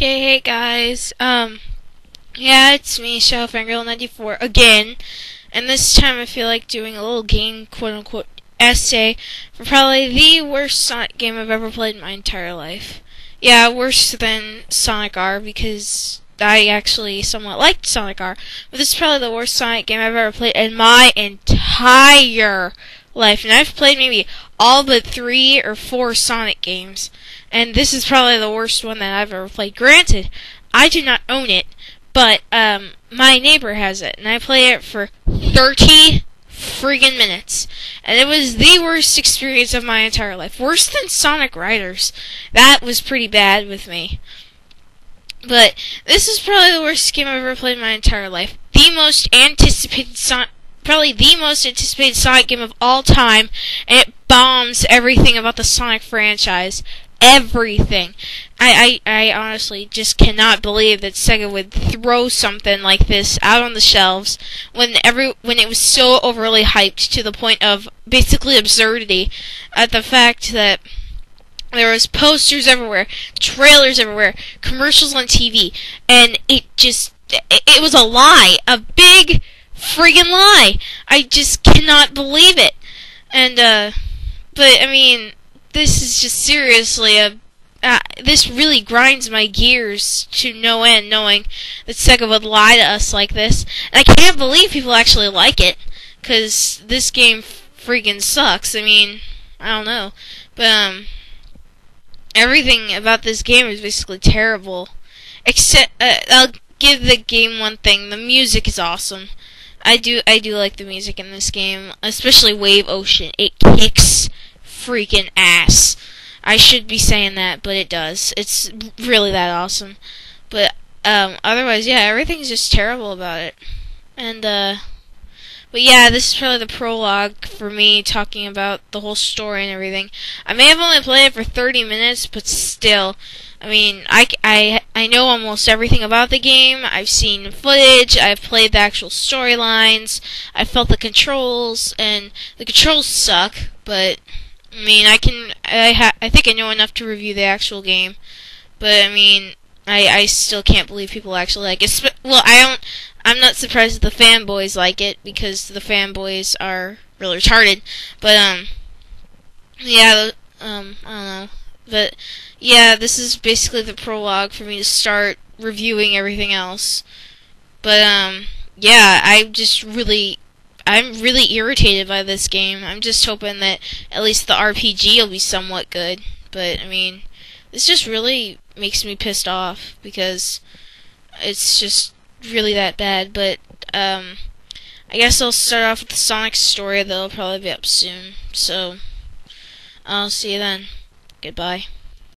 Okay, hey guys, yeah, it's me, Shadowfangirl94 again, and this time I feel like doing a little game, quote-unquote, essay for probably the worst Sonic game I've ever played in my entire life. Yeah, worse than Sonic R, because I actually somewhat liked Sonic R, but this is probably the worst Sonic game I've ever played in my entire life, and I've played maybe all but 3 or 4 Sonic games, and this is probably the worst one that I've ever played. Granted, I do not own it, but my neighbor has it, and I played it for 30 friggin' minutes, and it was the worst experience of my entire life. Worse than Sonic Riders. That was pretty bad with me. But this is probably the worst game I've ever played in my entire life. The most anticipated probably the most anticipated Sonic game of all time, and it bombs everything about the Sonic franchise. Everything. I honestly just cannot believe that Sega would throw something like this out on the shelves when it was so overly hyped to the point of basically absurdity, at the fact that there was posters everywhere, trailers everywhere, commercials on TV, and it was a lie, a big friggin' lie. I just cannot believe it. And but I mean, this is just seriously this really grinds my gears to no end, knowing that Sega would lie to us like this. And I can't believe people actually like it, because this game freaking sucks. I mean, I don't know, but everything about this game is basically terrible. Except I'll give the game one thing: the music is awesome. I do like the music in this game, especially Wave Ocean. It kicks freaking ass. I should be saying that, but it does. It's really that awesome. But otherwise, yeah, everything's just terrible about it. And but yeah, this is probably the prologue for me talking about the whole story and everything. I may have only played it for 30 minutes, but still, I mean, I know almost everything about the game. I've seen footage, I've played the actual storylines, I've felt the controls, and the controls suck, but I mean, I think I know enough to review the actual game. But I mean, I still can't believe people actually like it. Well, I'm not surprised that the fanboys like it, because the fanboys are really retarded. But yeah, I don't know. But yeah, this is basically the prologue for me to start reviewing everything else. But yeah, I'm really irritated by this game. I'm just hoping that at least the RPG will be somewhat good. But I mean, this just really makes me pissed off, because it's just really that bad. But I guess I'll start off with the Sonic story. That'll probably be up soon. So I'll see you then. Goodbye.